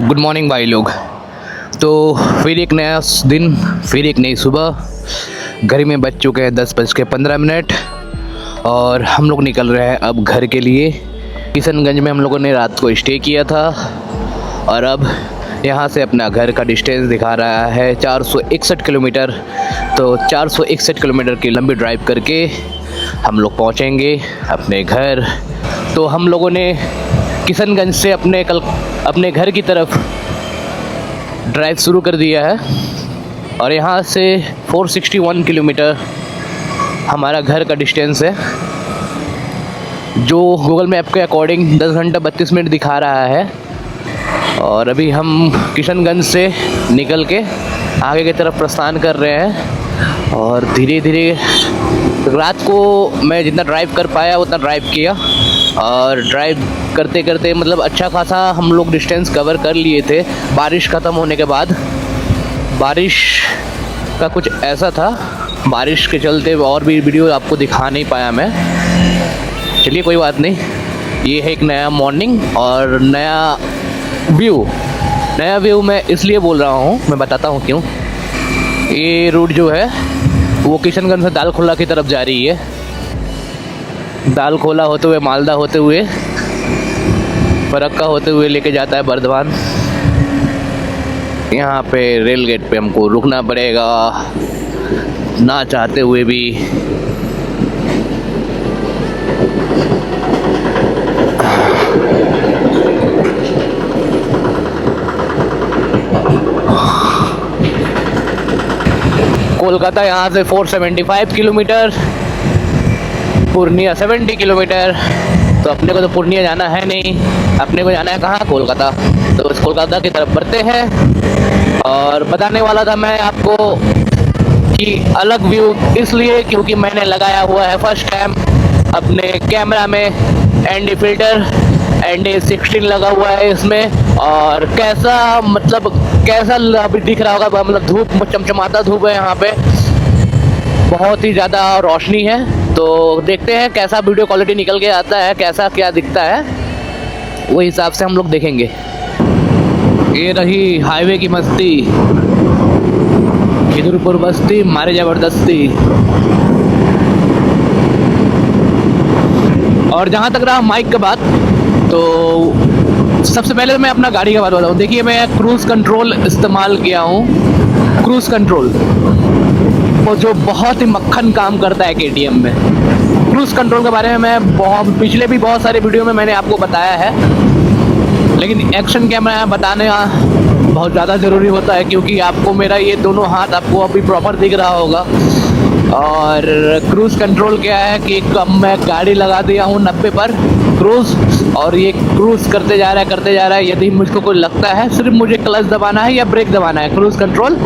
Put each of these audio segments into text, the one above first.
Good morning भाई लोग। तो फिर एक नया दिन, फिर एक नई सुबह। घर में बज चुके हैं 10:15 और हम लोग निकल रहे हैं अब घर के लिए। किशनगंज में हम लोगों ने रात को स्टे किया था और अब यहाँ से अपना घर का डिस्टेंस दिखा रहा है 461 किलोमीटर। तो 461 किलोमीटर की लंबी ड्राइव करके हम लोग पहुँचेंगे अपने घर। तो हम लोगों ने किशनगंज से अपने घर की तरफ ड्राइव शुरू कर दिया है और यहाँ से 461 किलोमीटर हमारा घर का डिस्टेंस है, जो गूगल मैप के अकॉर्डिंग 10 घंटा 32 मिनट दिखा रहा है। और अभी हम किशनगंज से निकल के आगे की तरफ प्रस्थान कर रहे हैं और धीरे धीरे रात को मैं जितना ड्राइव कर पाया उतना ड्राइव किया और ड्राइव करते करते मतलब अच्छा खासा हम लोग डिस्टेंस कवर कर लिए थे। बारिश ख़त्म होने के बाद बारिश का कुछ ऐसा था, बारिश के चलते और भी वीडियो आपको दिखा नहीं पाया मैं। चलिए कोई बात नहीं, ये है एक नया मॉर्निंग और नया व्यू मैं इसलिए बोल रहा हूँ, मैं बताता हूँ क्यों। ये रूट जो है वो किशनगंज से दालखोला की तरफ जा रही है। दालखोला होते हुए, मालदा होते हुए, फरक्का होते हुए लेके जाता है बर्धमान। यहाँ पे रेल गेट पे हमको रुकना पड़ेगा ना चाहते हुए भी। कोलकाता यहाँ से 475 किलोमीटर, पूर्णिया 70 किलोमीटर। तो अपने को तो पूर्णिया जाना है नहीं, अपने को जाना है कहाँ? कोलकाता। तो इस कोलकाता की तरफ बढ़ते हैं। और बताने वाला था मैं आपको कि अलग व्यू इसलिए क्योंकि मैंने लगाया हुआ है फर्स्ट टाइम अपने कैमरा में ND फिल्टर, ND 16 लगा हुआ है इसमें। और कैसा अभी दिख रहा होगा, मतलब धूप चमचमाता धूप है यहाँ पे, बहुत ही ज़्यादा रोशनी है। तो देखते हैं कैसा वीडियो क्वालिटी निकल के आता है, कैसा क्या दिखता है, वो हिसाब से हम लोग देखेंगे। ये रही हाईवे की मस्ती, खिदुरपुर बस्ती मारे ज़बरदस्ती। और जहाँ तक रहा माइक का बात, तो सबसे पहले मैं अपना गाड़ी का बात बताऊँ। देखिए मैं क्रूज़ कंट्रोल इस्तेमाल किया हूँ, क्रूज़ कंट्रोल वो जो बहुत ही मक्खन काम करता है KTM में। क्रूज़ कंट्रोल के बारे में मैं पिछले भी बहुत सारे वीडियो में मैंने आपको बताया है, लेकिन एक्शन कैमरा बताने बहुत ज़्यादा ज़रूरी होता है क्योंकि आपको मेरा ये दोनों हाथ आपको अभी प्रॉपर दिख रहा होगा। और क्रूज़ कंट्रोल क्या है कि कब मैं गाड़ी लगा दिया हूँ 90 पर क्रूज़, और ये क्रूज़ करते जा रहा है। यदि मुझको कोई लगता है सिर्फ मुझे क्लच दबाना है या ब्रेक दबाना है, क्रूज़ कंट्रोल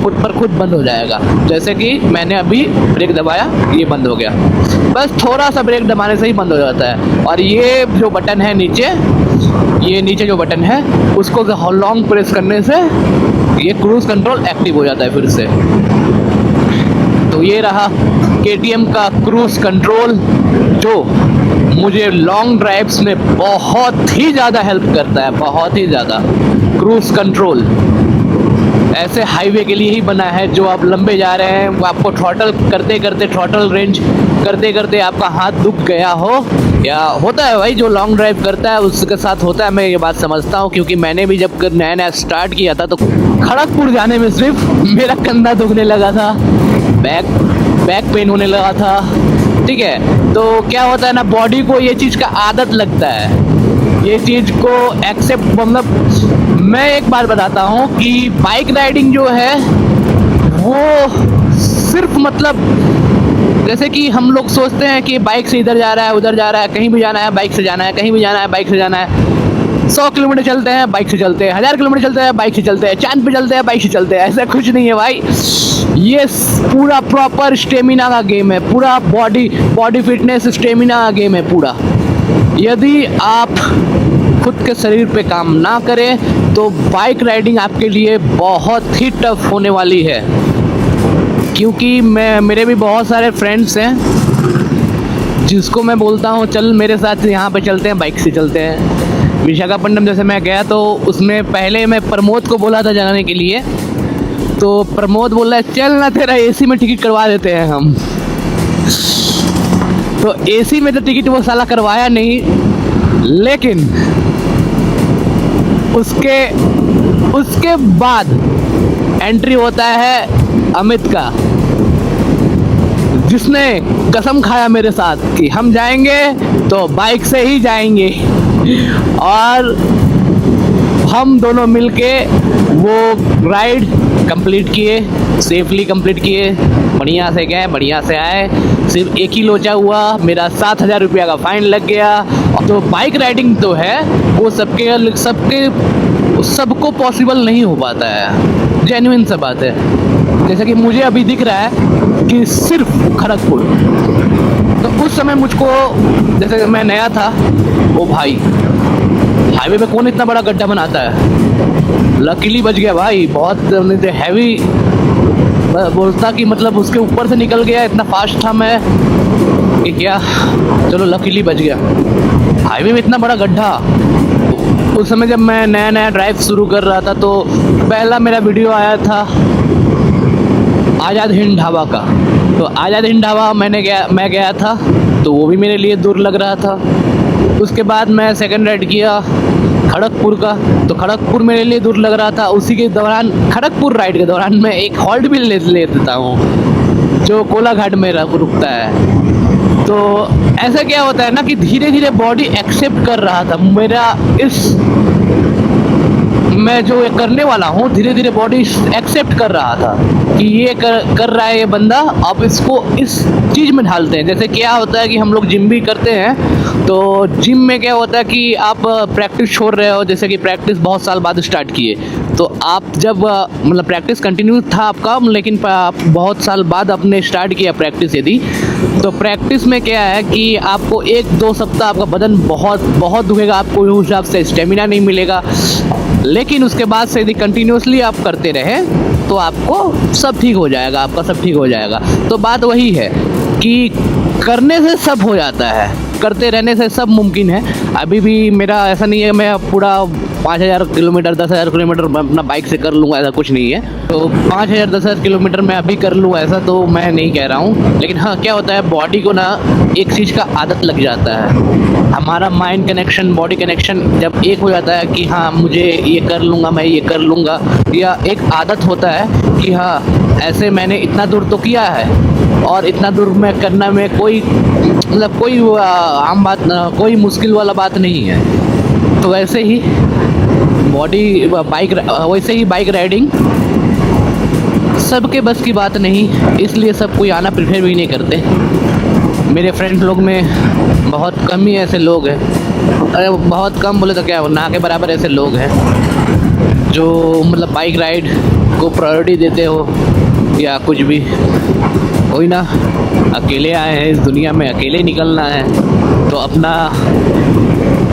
खुद पर खुद बंद हो जाएगा। जैसे कि मैंने अभी ब्रेक दबाया, ये बंद हो गया। बस थोड़ा सा ब्रेक दबाने से ही बंद हो जाता है। और ये जो बटन है नीचे जो बटन है उसको लॉन्ग प्रेस करने से ये क्रूज़ कंट्रोल एक्टिव हो जाता है फिर से। तो ये रहा KTM का क्रूज़ कंट्रोल, जो मुझे लॉन्ग ड्राइव्स में बहुत ही ज़्यादा हेल्प करता है, बहुत ही ज़्यादा। क्रूज़ कंट्रोल ऐसे हाईवे के लिए ही बना है, जो आप लंबे जा रहे हैं, आपको थ्रॉटल रेंज करते करते आपका हाथ दुख गया हो, या होता है भाई जो लॉन्ग ड्राइव करता है उसके साथ होता है। मैं ये बात समझता हूँ क्योंकि मैंने भी जब नया स्टार्ट किया था तो खड़गपुर जाने में सिर्फ मेरा कंधा दुखने लगा था, बैक पेन होने लगा था, ठीक है। तो क्या होता है ना, बॉडी को ये चीज़ का आदत लगता है, ये चीज़ को एक्सेप्ट, मतलब मैं एक बार बताता हूँ कि बाइक राइडिंग जो है वो सिर्फ मतलब जैसे कि हम लोग सोचते हैं कि बाइक से इधर जा रहा है उधर जा रहा है, कहीं भी जाना है बाइक से जाना है, कहीं भी जाना है बाइक से जाना है। 100 किलोमीटर चलते हैं बाइक से चलते हैं, 1000 किलोमीटर चलते हैं बाइक से चलते हैं, चांद पे चलते हैं बाइक से चलते हैं। ऐसा कुछ नहीं है भाई, ये पूरा प्रॉपर स्टेमिना का गेम है, पूरा बॉडी फिटनेस स्टेमिना का गेम है पूरा। यदि आप खुद के शरीर पे काम ना करें तो बाइक राइडिंग आपके लिए बहुत ही टफ होने वाली है। क्योंकि मेरे भी बहुत सारे फ्रेंड्स हैं जिसको मैं बोलता हूँ चल मेरे साथ यहाँ पे चलते हैं, बाइक से चलते हैं, विशाखापट्टनम जैसे मैं गया तो उसमें पहले मैं प्रमोद को बोला था जाने के लिए, तो प्रमोद बोल रहा है चल ना तेरा एसी में टिकट करवा देते हैं हम। तो एसी में तो टिकट वो साला करवाया नहीं, लेकिन उसके बाद एंट्री होता है अमित का, जिसने कसम खाया मेरे साथ कि हम जाएंगे तो बाइक से ही जाएंगे, और हम दोनों मिलके वो राइड कंप्लीट किए, सेफली कंप्लीट किए, बढ़िया से गए, बढ़िया से आए। सिर्फ एक ही लोचा हुआ, मेरा 7,000 रुपया का फाइन लग गया। तो बाइक राइडिंग तो है वो सबको पॉसिबल नहीं हो पाता है, जेन्युइन सा बात है। जैसा कि मुझे अभी दिख रहा है कि सिर्फ खड़गपुर, तो उस समय मुझको, जैसे मैं नया था, ओ भाई हाईवे पे कौन इतना बड़ा गड्ढा बनाता है, लकीली बच गया भाई। बहुत हैवी बोलता कि मतलब उसके ऊपर से निकल गया, इतना फास्ट था मैं कि क्या, चलो लकीली बच गया। हाईवे में इतना बड़ा गड्ढा, उस समय जब मैं नया नया ड्राइव शुरू कर रहा था तो पहला मेरा वीडियो आया था आज़ाद हिंद ढाबा का। तो आज़ाद हिंद ढाबा मैं गया था, तो वो भी मेरे लिए दूर लग रहा था। उसके बाद मैं सेकंड राइड किया खड़गपुर का, तो खड़गपुर मेरे लिए दूर लग रहा था। उसी के दौरान, खड़गपुर राइड के दौरान, मैं एक हॉल्ट भी ले देता हूँ जो कोलाघाट में रुकता है। तो ऐसा क्या होता है ना कि धीरे धीरे बॉडी एक्सेप्ट कर रहा था मेरा मैं जो ये करने वाला हूँ, धीरे धीरे बॉडी एक्सेप्ट कर रहा था कि ये कर रहा है ये बंदा, अब इसको इस चीज़ में ढालते हैं। जैसे क्या होता है कि हम लोग जिम भी करते हैं, तो जिम में क्या होता है कि आप प्रैक्टिस छोड़ रहे हो, जैसे कि प्रैक्टिस बहुत साल बाद स्टार्ट किए, तो आप जब मतलब प्रैक्टिस कंटिन्यू था आपका, लेकिन आप बहुत साल बाद आपने स्टार्ट किया प्रैक्टिस यदि, तो प्रैक्टिस में क्या है कि आपको 1-2 सप्ताह आपका बदन बहुत दुखेगा, आपको उस हिसाब से स्टेमिना नहीं मिलेगा। लेकिन उसके बाद से यदि कंटिन्यूसली आप करते रहे तो आपको सब ठीक हो जाएगा, आपका सब ठीक हो जाएगा। तो बात वही है कि करने से सब हो जाता है, करते रहने से सब मुमकिन है। अभी भी मेरा ऐसा नहीं है मैं पूरा 5,000 किलोमीटर 10,000 किलोमीटर अपना बाइक से कर लूँगा, ऐसा कुछ नहीं है। तो 5,000 10,000 किलोमीटर मैं अभी कर लूँ ऐसा तो मैं नहीं कह रहा हूँ, लेकिन हाँ क्या होता है, बॉडी को ना एक चीज़ का आदत लग जाता है। हमारा माइंड कनेक्शन, बॉडी कनेक्शन जब एक हो जाता है कि हाँ मुझे ये कर लूँगा, मैं ये कर लूँगा, या एक आदत होता है कि हाँ ऐसे मैंने इतना दूर तो किया है और इतना दूर में करना में कोई मतलब कोई आम बात, कोई मुश्किल वाला बात नहीं है। तो वैसे ही वैसे ही बाइक राइडिंग सबके बस की बात नहीं, इसलिए सब कोई आना प्रेफर भी नहीं करते। मेरे फ्रेंड लोग में बहुत कम ही ऐसे लोग हैं, अरे बहुत कम बोले तो क्या, ना के बराबर ऐसे लोग हैं जो मतलब बाइक राइड को प्रायोरिटी देते हो या कुछ भी। कोई ना, अकेले आए हैं इस दुनिया में, अकेले निकलना है, तो अपना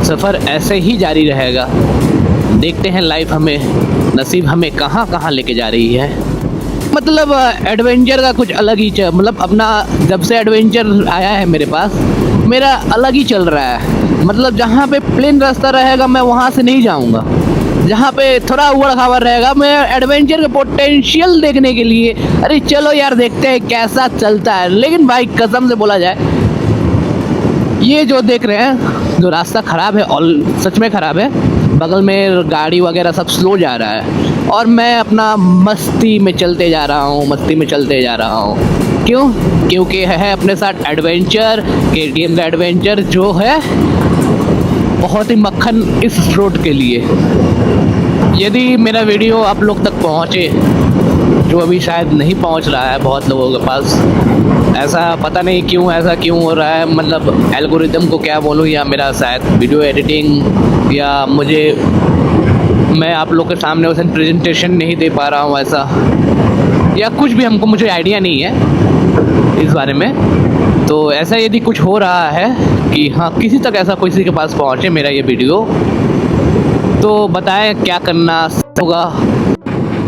सफ़र ऐसे ही जारी रहेगा। देखते हैं लाइफ हमें, नसीब हमें कहाँ कहाँ लेके जा रही है। मतलब एडवेंचर का कुछ अलग ही मतलब अपना जब से एडवेंचर आया है मेरे पास, मेरा अलग ही चल रहा है। मतलब जहाँ पे प्लेन रास्ता रहेगा मैं वहाँ से नहीं जाऊँगा, जहाँ पे थोड़ा उबड़ खाबड़ रहेगा मैं एडवेंचर का पोटेंशियल देखने के लिए, अरे चलो यार देखते हैं कैसा चलता है। लेकिन भाई कसम से बोला जाए, ये जो देख रहे हैं जो रास्ता ख़राब है और सच में ख़राब है, बगल में गाड़ी वगैरह सब स्लो जा रहा है और मैं अपना मस्ती में चलते जा रहा हूँ, क्यों? क्योंकि है अपने साथ एडवेंचर, KTM का एडवेंचर जो है बहुत ही मक्खन इस रोड के लिए। यदि मेरा वीडियो आप लोग तक पहुँचे, जो अभी शायद नहीं पहुँच रहा है बहुत लोगों के पास, ऐसा पता नहीं क्यों, ऐसा क्यों हो रहा है, मतलब एल्गोरिदम को क्या बोलूँ, या मेरा शायद वीडियो एडिटिंग, या मैं आप लोग के सामने वैसे प्रेजेंटेशन नहीं दे पा रहा हूँ ऐसा, या कुछ भी मुझे आइडिया नहीं है इस बारे में। तो ऐसा यदि कुछ हो रहा है कि हाँ किसी तक ऐसा किसी के पास पहुँचे मेरा ये वीडियो, तो बताएं क्या करना होगा।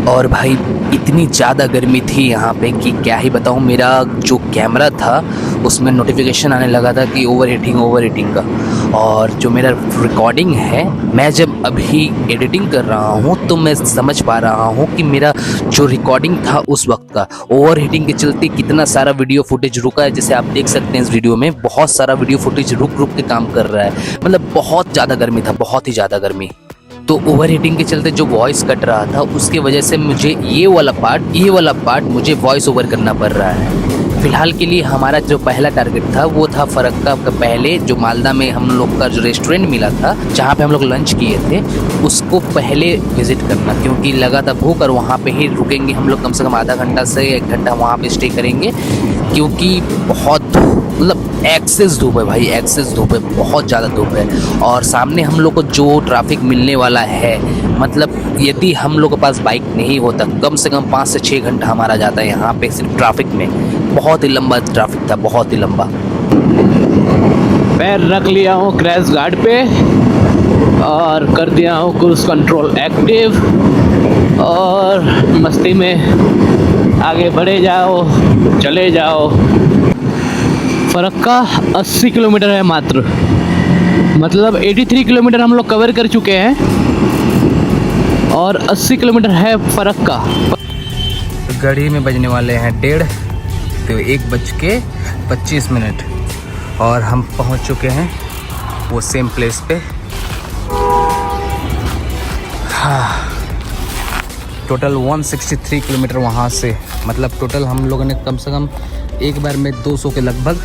और भाई इतनी ज़्यादा गर्मी थी यहाँ पे कि क्या ही बताऊँ। मेरा जो कैमरा था उसमें नोटिफिकेशन आने लगा था कि ओवर हीटिंग का। और जो मेरा रिकॉर्डिंग है, मैं जब अभी एडिटिंग कर रहा हूँ तो मैं समझ पा रहा हूँ कि मेरा जो रिकॉर्डिंग था उस वक्त का ओवर हीटिंग के चलते कितना सारा वीडियो फुटेज रुका है। जैसे आप देख सकते हैं इस वीडियो में बहुत सारा वीडियो फुटेज रुक के काम कर रहा है। मतलब बहुत ज़्यादा गर्मी था, बहुत ही ज़्यादा गर्मी। तो ओवर हीटिंग के चलते जो वॉइस कट रहा था उसके वजह से मुझे ये वाला पार्ट मुझे वॉइस ओवर करना पड़ रहा है। फ़िलहाल के लिए हमारा जो पहला टारगेट था वो था फरक्का का पहले जो मालदा में हम लोग का जो रेस्टोरेंट मिला था जहाँ पे हम लोग लंच किए थे उसको पहले विज़िट करना, क्योंकि लगा था भूख और वहाँ पे ही रुकेंगे हम लोग। कम से कम आधा घंटा से 1 घंटा वहाँ पे स्टे करेंगे, क्योंकि बहुत मतलब एक्सेस धूप है भाई, एक्सेस धूप है, बहुत ज़्यादा धूप है। और सामने हम लोग को जो ट्रैफिक मिलने वाला है, मतलब यदि हम लोग के पास बाइक नहीं होता कम से कम 5 से 6 घंटा हमारा जाता है यहाँ पे सिर्फ ट्रैफिक में। बहुत ही लंबा ट्रैफिक था, बहुत ही लंबा। पैर रख लिया हूँ क्रैश गार्ड पे और कर दिया हूँ क्रूज कंट्रोल एक्टिव और मस्ती में आगे बढ़े जाओ, चले जाओ। फरक्का 80 किलोमीटर है मात्र, मतलब 83 किलोमीटर हम लोग कवर कर चुके हैं और 80 किलोमीटर है फरक्का। घड़ी में बजने वाले हैं 1:30, तो 1:25 और हम पहुंच चुके हैं वो सेम प्लेस पे। हाँ, टोटल 163 किलोमीटर वहाँ से, मतलब टोटल हम लोगों ने कम से कम एक बार में 200 के लगभग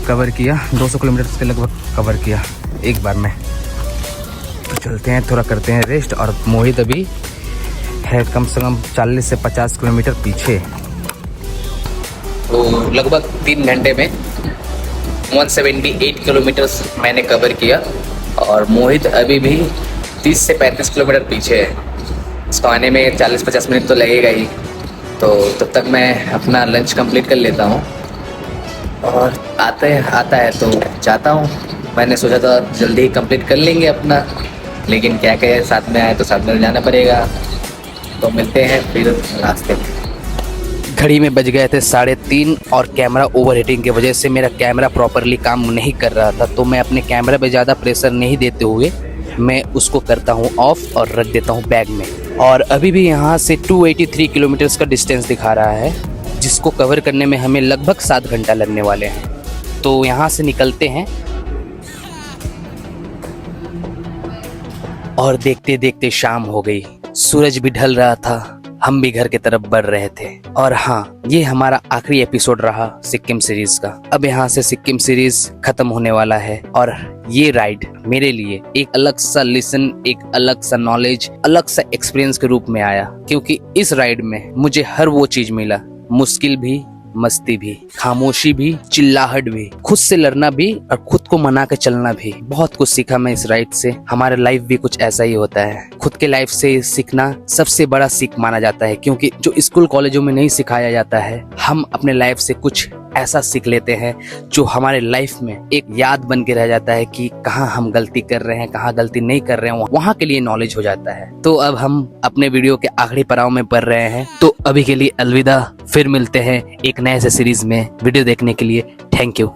कवर किया, 200 किलोमीटर के लगभग कवर किया एक बार में। तो चलते हैं, थोड़ा करते हैं रेस्ट। और मोहित अभी है कम से कम 40 से 50 किलोमीटर पीछे। तो लगभग 3 घंटे में 178 किलोमीटर्स मैंने कवर किया और मोहित अभी भी 30 से 35 किलोमीटर पीछे है। इसको आने में 40-50 मिनट तो लगेगा ही, तो तब तक मैं अपना लंच कंप्लीट कर लेता हूँ और आता है तो जाता हूँ। मैंने सोचा था जल्दी ही कंप्लीट कर लेंगे अपना, लेकिन क्या कहे साथ में आए तो साथ में जाना पड़ेगा। तो मिलते हैं फिर रास्ते में। घड़ी में बज गए थे 3:30 और कैमरा ओवर हीटिंग की वजह से मेरा कैमरा प्रॉपरली काम नहीं कर रहा था। तो मैं अपने कैमरा पे ज़्यादा प्रेशर नहीं देते हुए मैं उसको करता हूँ ऑफ और रख देता हूँ बैग में। और अभी भी यहाँ से 283 किलोमीटर्स का डिस्टेंस दिखा रहा है, जिसको कवर करने में हमें लगभग 7 घंटा लगने वाले हैं। तो यहाँ से निकलते हैं और देखते देखते शाम हो गई, सूरज भी ढल रहा था, हम भी घर की तरफ बढ़ रहे थे। और हाँ, ये हमारा आखिरी एपिसोड रहा सिक्किम सीरीज का। अब यहाँ से सिक्किम सीरीज खत्म होने वाला है और ये राइड मेरे लिए एक अलग सा लिसन, एक अलग सा नॉलेज, अलग सा एक्सपीरियंस के रूप में आया, क्योंकि इस राइड में मुझे हर वो चीज मिला, मुश्किल भी, मस्ती भी, खामोशी भी, चिल्लाहट भी, खुद से लड़ना भी और खुद को मना के चलना भी। बहुत कुछ सीखा मैं इस राइड से। हमारा लाइफ भी कुछ ऐसा ही होता है, खुद के लाइफ से सीखना सबसे बड़ा सीख माना जाता है, क्योंकि जो स्कूल कॉलेजों में नहीं सिखाया जाता है, हम अपने लाइफ से कुछ ऐसा सीख लेते हैं जो हमारे लाइफ में एक याद बन के रह जाता है कि कहाँ हम गलती कर रहे हैं, कहाँ गलती नहीं कर रहे हैं, वहाँ के लिए नॉलेज हो जाता है। तो अब हम अपने वीडियो के आखिरी पड़ाव में पढ़ रहे हैं, तो अभी के लिए अलविदा। फिर मिलते हैं एक नए से सीरीज में। वीडियो देखने के लिए थैंक यू।